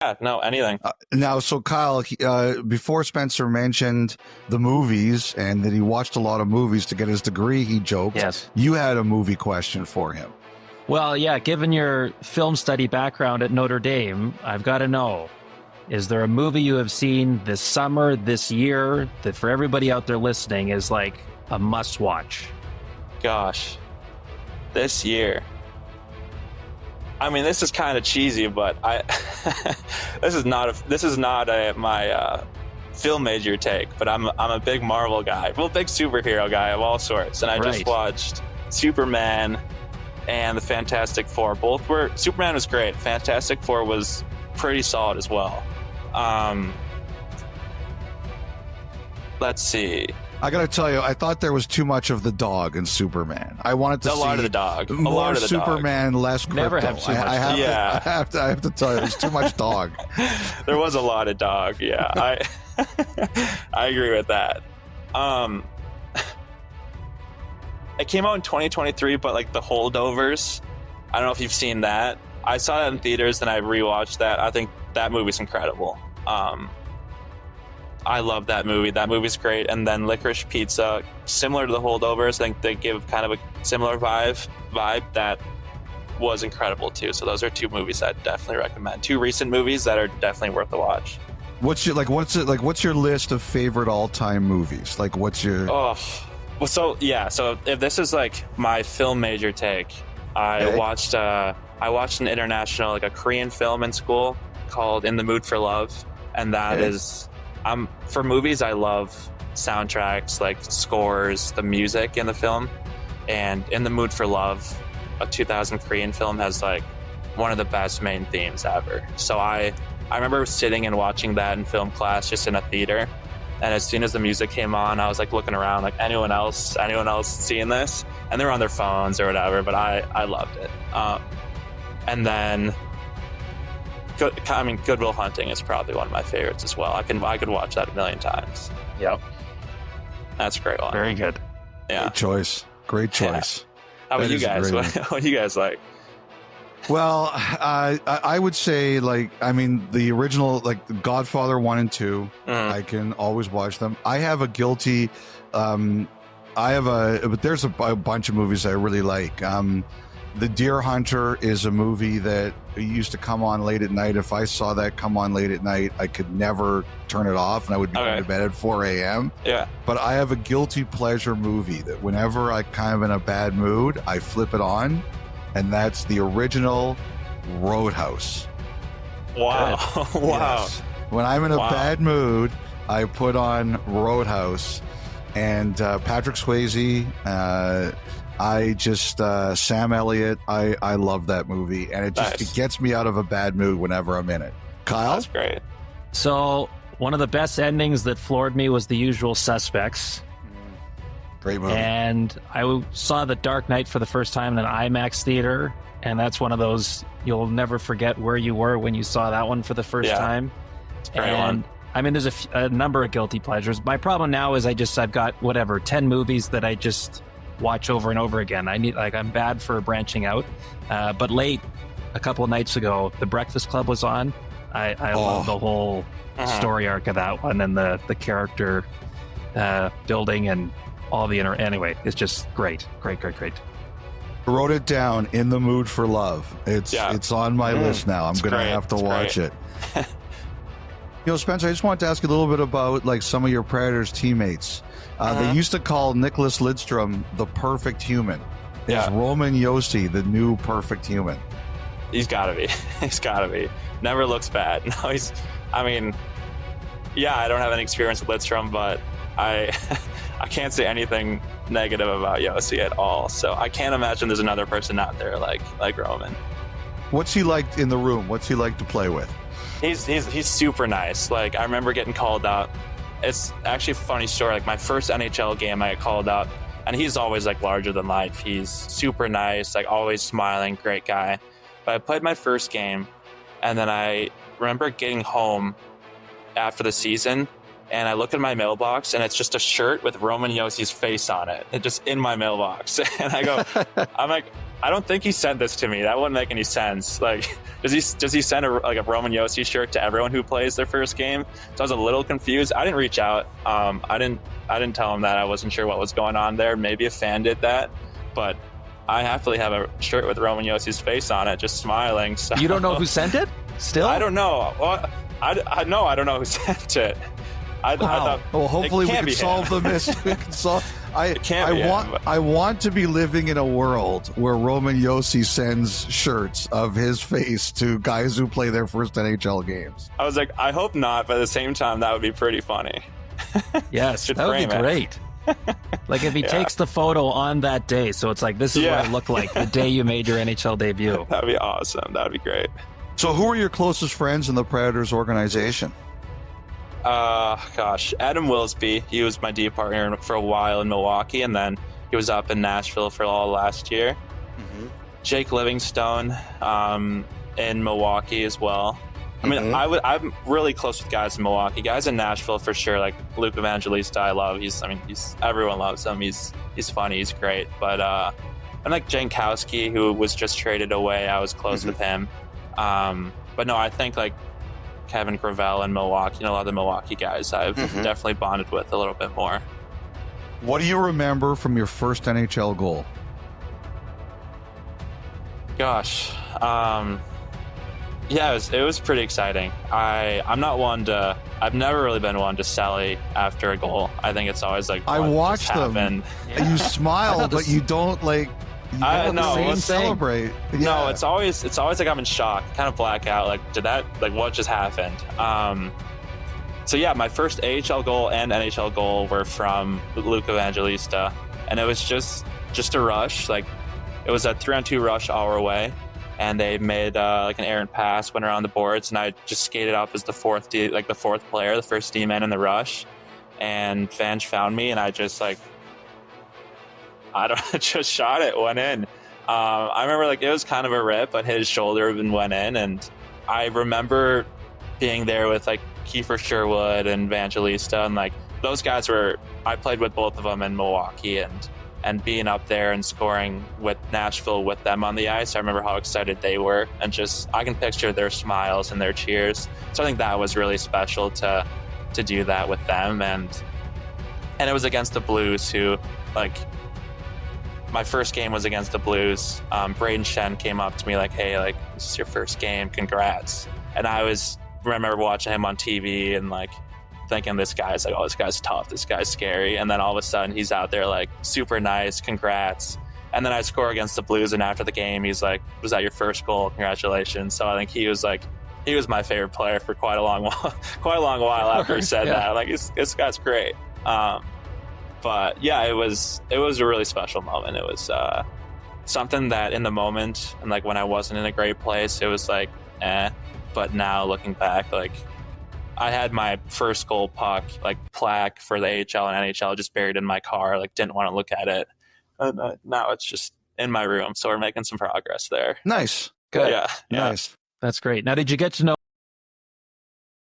Yeah, no, anything. Now, so Kyle, before Spencer mentioned the movies and that he watched a lot of movies to get his degree, he joked. Yes. You had a movie question for him. Well, yeah, given your film study background at Notre Dame, I've got to know, is there a movie you have seen this summer, this year, that for everybody out there listening is like a must watch? Gosh, this year. I mean, this is kind of cheesy, but this is not my film major take. But I'm a big Marvel guy, well, big superhero guy of all sorts, and I just watched Superman and the Fantastic Four. Superman was great. Fantastic Four was pretty solid as well. Let's see. I gotta tell you, I thought there was too much of the dog in Superman. I wanted to see a lot of the dog. More Superman, less Krypto. Never have too much. I have to tell you, there's too much dog. There was a lot of dog. Yeah, I agree with that. It came out in 2023, but like The Holdovers, I don't know if you've seen that. I saw that in theaters, and I rewatched that. I think that movie's incredible. I love that movie. That movie's great. And then Licorice Pizza, similar to The Holdovers, I think they give kind of a similar vibe that was incredible too. So those are two movies I'd definitely recommend. Two recent movies that are definitely worth a watch. What's your list of favorite all-time movies? Like, what's your? Oh, well, so if this is like my film major take, I watched an international, like a Korean film in school called In the Mood for Love, and that is. For movies, I love soundtracks, like scores, the music in the film. And In the Mood for Love, a 2000 Korean film, has like one of the best main themes ever. So I remember sitting and watching that in film class, just in a theater. And as soon as the music came on, I was like looking around, like anyone else seeing this? And they're on their phones or whatever, but I loved it. And then Good Will Hunting is probably one of my favorites as well. I could watch that a million times. Yep. That's a great one. Very good. Yeah. Great choice. Yeah. How about you guys? What do you guys like? Well, I would say, the original, like The Godfather 1 and 2, I can always watch them. I have a guilty, but there's a bunch of movies I really like. The Deer Hunter is a movie that used to come on late at night. If I saw that come on late at night, I could never turn it off, and I would be going to bed at 4 a.m. Yeah. But I have a guilty pleasure movie that whenever I kind of in a bad mood, I flip it on, and that's the original Roadhouse. Wow. Wow. Yes. When I'm in a bad mood, I put on Roadhouse, and Patrick Swayze, Sam Elliott, I love that movie, and it gets me out of a bad mood whenever I'm in it. Kyle? That's great. So one of the best endings that floored me was The Usual Suspects. Great movie. And I saw The Dark Knight for the first time in an IMAX theater, and that's one of those, you'll never forget where you were when you saw that one for the first time. It's a great one. I mean, there's a number of guilty pleasures. My problem now is I've got 10 movies that I just watch over and over again. I'm bad for branching out. But late, a couple of nights ago, The Breakfast Club was on. I love the whole story arc of that one, and the character building and all the anyway, it's just great. Wrote it down. In the Mood for Love. It's on my list now. I'm gonna have to watch it. Spencer, I just wanted to ask you a little bit about some of your Predators teammates. They used to call Nicholas Lidstrom the perfect human. Is Roman Josi the new perfect human? He's got to be. He's got to be. Never looks bad. No, I don't have any experience with Lidstrom, but I can't say anything negative about Josi at all. So I can't imagine there's another person out there like Roman. What's he like in the room? What's he like to play with? He's super nice. I remember getting called up. It's actually a funny story. My first NHL game, I got called up, and he's always larger than life. He's super nice, always smiling, great guy. But I played my first game, and then I remember getting home after the season, and I look at my mailbox, and it's just a shirt with Roman Josi's face on it. It's just in my mailbox, and I'm like, I don't think he sent this to me. That wouldn't make any sense. Like, does he send a Roman Josi shirt to everyone who plays their first game? So I was a little confused. I didn't reach out. I didn't tell him that. I wasn't sure what was going on there. Maybe a fan did that, but I happily have a shirt with Roman Josi's face on it, just smiling. So You don't know who sent it? Still? I don't know. Well, I don't know who sent it. I thought, well, hopefully we can't can be solve him. the mystery. Him. I want to be living in a world where Roman Josi sends shirts of his face to guys who play their first NHL games. I was like, I hope not, but at the same time, that would be pretty funny. Yes, Should that would be frame it. great. Like if he takes the photo on that day, so it's like, this is what I look like the day you made your NHL debut. That'd be awesome. That'd be great. So who are your closest friends in the Predators organization? Gosh, Adam Wilsby. He was my D partner for a while in Milwaukee, and then he was up in Nashville for all last year. Mm-hmm. Jake Livingstone, in Milwaukee as well. I mean, I'm really close with guys in Milwaukee. Guys in Nashville for sure, like Luke Evangelista. I love. Everyone loves him. He's funny. He's great. But I'm like Jankowski, who was just traded away. I was close with him. But no, I think like Kevin Gravel in Milwaukee, a lot of the Milwaukee guys I've definitely bonded with a little bit more. What do you remember from your first NHL goal? Gosh, yeah, it was pretty exciting. I've never really been one to sally after a goal. I think it's always like, I watched them. Yeah. You smile, but you don't like. You don't celebrate. Yeah. No, it's always like I'm in shock, kind of black out. Like, what just happened? So yeah, my first AHL goal and NHL goal were from Luke Evangelista, and it was just a rush. Like, it was a 3-on-2 rush our way, and they made like an errant pass, went around the boards, and I just skated up as the fourth player, the first D-man in the rush, and Vange found me, and I just just shot it, went in. I remember like it was kind of a rip, but his shoulder went in, and I remember being there with like Kiefer Sherwood and Evangelista, and like those guys I played with both of them in Milwaukee, and being up there and scoring with Nashville with them on the ice. I remember how excited they were, and just I can picture their smiles and their cheers. So I think that was really special to do that with them, and it was against the Blues, who like. My first game was against the Blues. Braden Shen came up to me like, hey, like, this is your first game, congrats. And I remember watching him on TV and like thinking this guy's tough, this guy's scary. And then all of a sudden he's out there like super nice, congrats. And then I score against the Blues, and after the game he's like, was that your first goal? Congratulations. So I think he was my favorite player for quite a long while after he said that. Like, this guy's great. But yeah, it was a really special moment. It was something that in the moment, and like when I wasn't in a great place, it was like, but now looking back, like I had my first goal puck, like plaque for the AHL and NHL just buried in my car, like didn't want to look at it. And now it's just in my room. So we're making some progress there. Nice. Good. Yeah. Nice. That's great. Now, did you get to know